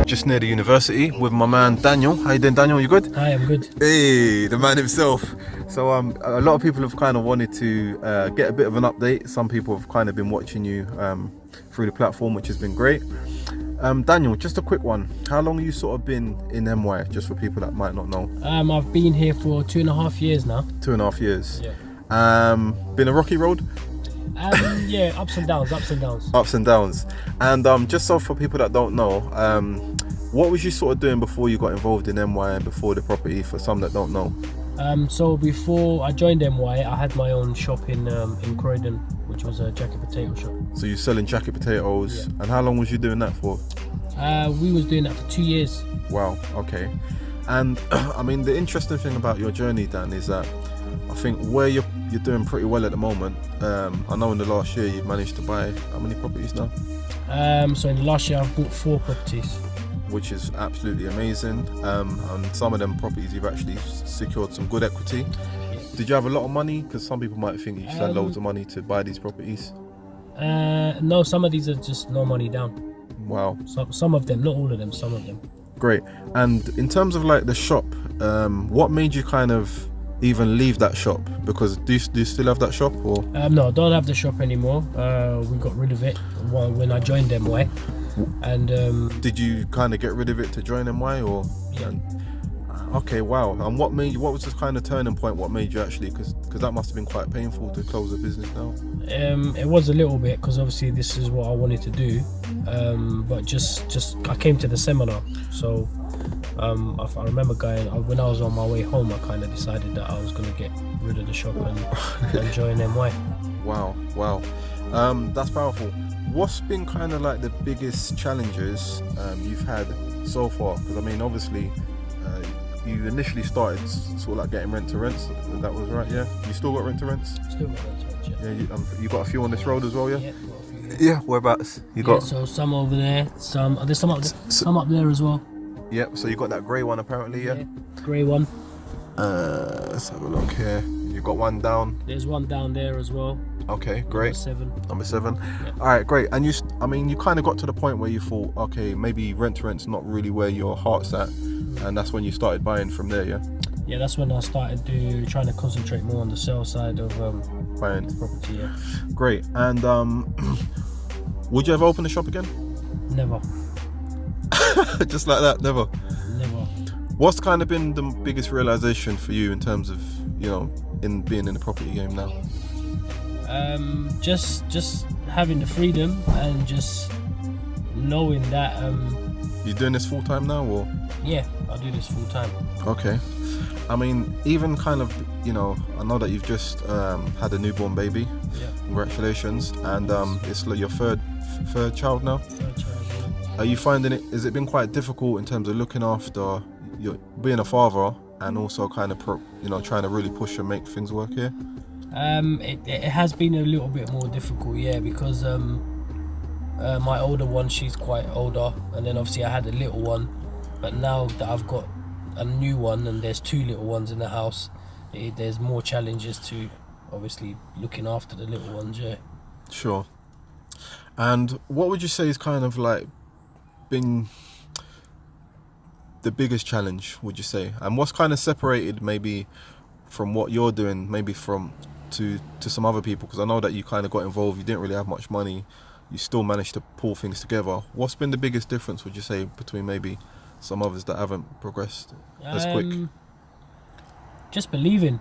just near the university with my man Daniel. How you doing, Daniel? You good? Hi, I'm good. Hey, the man himself. So a lot of people have kind of wanted to get a bit of an update. Some people have kind of been watching you through the platform, which has been great. Daniel, just a quick one. How long have you sort of been in NY, just for people that might not know? I've been here for 2.5 years now. 2.5 years. Yeah. Been a rocky road? Yeah, ups and downs. Ups and downs. And just so for people that don't know, what was you sort of doing before you got involved in NY and before the property, for some that don't know? So before I joined NY, I had my own shop in Croydon, which was a jacket potato shop. So you're selling jacket potatoes, Yeah. and how long was you doing that for? We was doing that for 2 years. Wow, okay. And I mean, the interesting thing about your journey, Dan, is that I think where you're doing pretty well at the moment. I know in the last year you've managed to buy how many properties now? So in the last year I've bought 4 properties. Which is absolutely amazing. And some of them properties you've actually secured some good equity. Did you have a lot of money? Because some people might think you just had loads of money to buy these properties. No, some of these are just no money down. Wow. Some of them, not all of them, some of them. Great. And in terms of like the shop, what made you kind of even leave that shop? Because do you still have that shop, or? No, I don't have the shop anymore. We got rid of it when I joined NY. And did you kind of get rid of it to join NY, or? Yeah. Okay, wow. And what was this kind of turning point? What made you actually, because that must have been quite painful to close the business now? It was a little bit, because obviously this is what I wanted to do, but just I came to the seminar, so I remember when I was on my way home, I kind of decided that I was going to get rid of the shop and join NY. Wow, that's powerful. What's been kind of like the biggest challenges you've had so far? Because I mean, obviously you initially started sort of like getting rent to rents. That was right, yeah? You still got rent to rents? Still got rent to rents, yeah. Yeah, you got a few on this road as well, yeah? Yeah, got a few. Yeah, whereabouts? You got? So some over there, there's some up there as well. Yeah, so you got that grey one apparently, yeah? Grey one. Let's have a look here. You got one down. There's one down there as well. Okay, great. Number 7. Yeah. All right, great. And you kind of got to the point where you thought, okay, maybe rent to rent's not really where your heart's at, and that's when you started buying from there, yeah? Yeah, that's when I started trying to concentrate more on the sales side of buying property. Yeah. Great. And would you ever open the shop again? Never. Just like that, never. Never. What's kind of been the biggest realization for you in terms of, in being in the property game now? Just having the freedom and just knowing that you're doing this full time now, or? Yeah, I do this full time. Okay. I mean, even kind of, I know that you've just had a newborn baby. Yeah. Congratulations. And it's like your third child now. Third child, yeah. Are you finding has it been quite difficult in terms of looking after being a father and also kind of trying to really push and make things work here? It has been a little bit more difficult, yeah, because my older one, she's quite older, and then obviously I had a little one, but now that I've got a new one and there's 2 little ones in the house, there's more challenges to obviously looking after the little ones, yeah. Sure. And what would you say is kind of like been the biggest challenge, would you say? And what's kind of separated maybe from what you're doing, maybe to some other people? Because I know that you kind of got involved, you didn't really have much money, you still managed to pull things together. What's been the biggest difference, would you say, between maybe some others that haven't progressed as quick? Just believing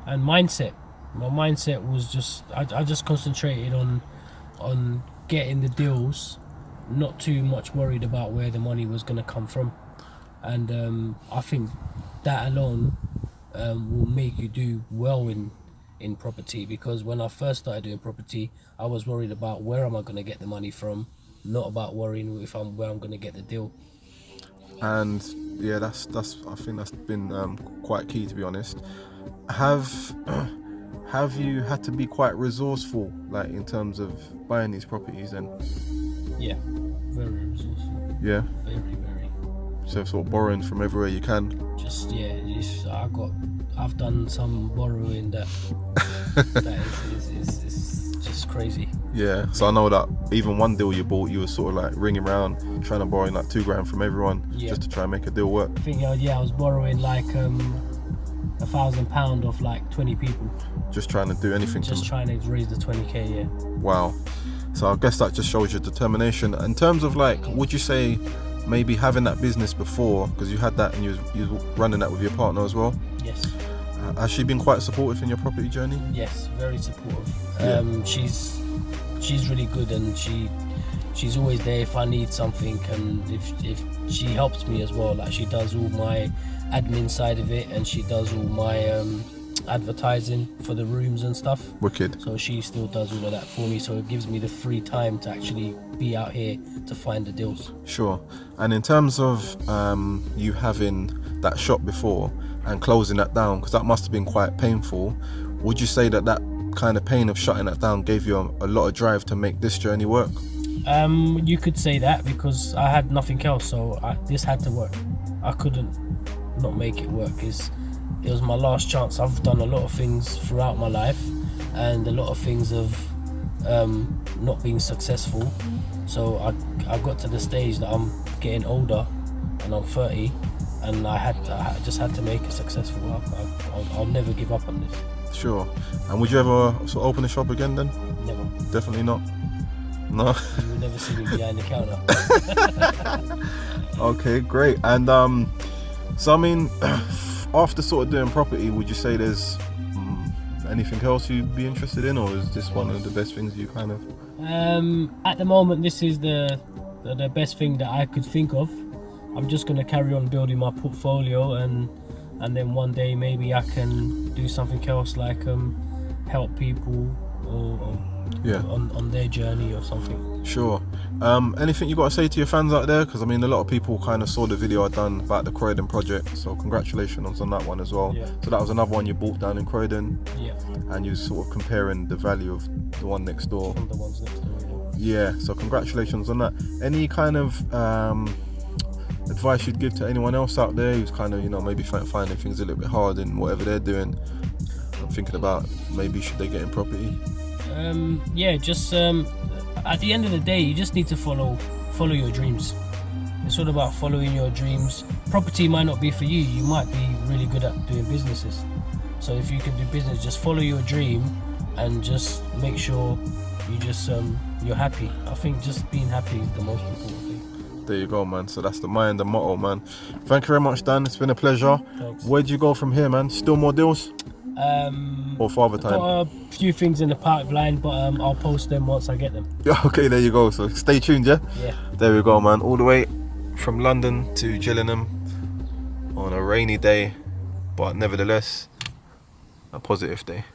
and mindset. My mindset was just I just concentrated on getting the deals, not too much worried about where the money was going to come from, and I think that alone will make you do well in property, because when I first started doing property, I was worried about where am I going to get the money from, not about worrying where I'm going to get the deal. And yeah, that's I think that's been quite key, to be honest. Have you had to be quite resourceful, like in terms of buying these properties then? Yeah, very resourceful. Yeah. Very. So sort of borrowing from everywhere you can. I've done some borrowing that is just crazy. Yeah, so I know that even one deal you bought, you were sort of like ringing around trying to borrow like £2,000 from everyone just to try and make a deal work. I think I was borrowing like £1,000 off like 20 people. Just trying to do anything. Just trying to raise the 20k. Yeah. Wow. So I guess that just shows your determination. In terms of like, would you say maybe having that business before, because you had that and you was running that with your partner as well? Yes. Has she been quite supportive in your property journey? Yes, very supportive. Yeah. She's really good, and she's always there if I need something, and if she helps me as well. Like, she does all my admin side of it, and she does all my advertising for the rooms and stuff. Wicked. So she still does all of that for me, so it gives me the free time to actually be out here to find the deals. Sure. And in terms of you having that shop before and closing that down, because that must have been quite painful, would you say that kind of pain of shutting that down gave you a lot of drive to make this journey work? You could say that, because I had nothing else, so this had to work. I couldn't not make it work. It was my last chance. I've done a lot of things throughout my life, and a lot of things of not being successful. So I got to the stage that I'm getting older, and I'm 30, and I just had to make it successful. I'll never give up on this. Sure. And would you ever sort of open a shop again then? Never. Definitely not. No. You will never see me behind the counter. Okay, great. And so I mean, after sort of doing property, would you say there's anything else you'd be interested in, or is this one of the best things you kind of? At the moment, this is the best thing that I could think of. I'm just going to carry on building my portfolio, and then one day maybe I can do something else, like help people or on their journey or something. Sure. Anything you got to say to your fans out there? Because I mean, a lot of people kind of saw the video I done about the Croydon project, so congratulations on that one as well. Yeah. So that was another one you bought down in Croydon. Yeah. And you sort of comparing the value of the one next door. From the ones next door. Yeah. So congratulations on that. Any kind of advice you'd give to anyone else out there who's kind of, maybe finding things a little bit hard in whatever they're doing? I'm thinking about maybe should they get in property? Just at the end of the day, you just need to follow your dreams. It's all about following your dreams. Property might not be for you. You might be really good at doing businesses. So if you can do business, just follow your dream and just make sure you're happy. I think just being happy is the most important thing. There you go, man. So that's the mind, the motto, man. Thank you very much, Dan. It's been a pleasure. Thanks. Where'd you go from here, man? Still more deals? Or father time? Got a few things in the pipeline, but I'll post them once I get them. Yeah, okay, there you go. So stay tuned, yeah? Yeah. There we go, man. All the way from London to Gillingham on a rainy day, but nevertheless, a positive day.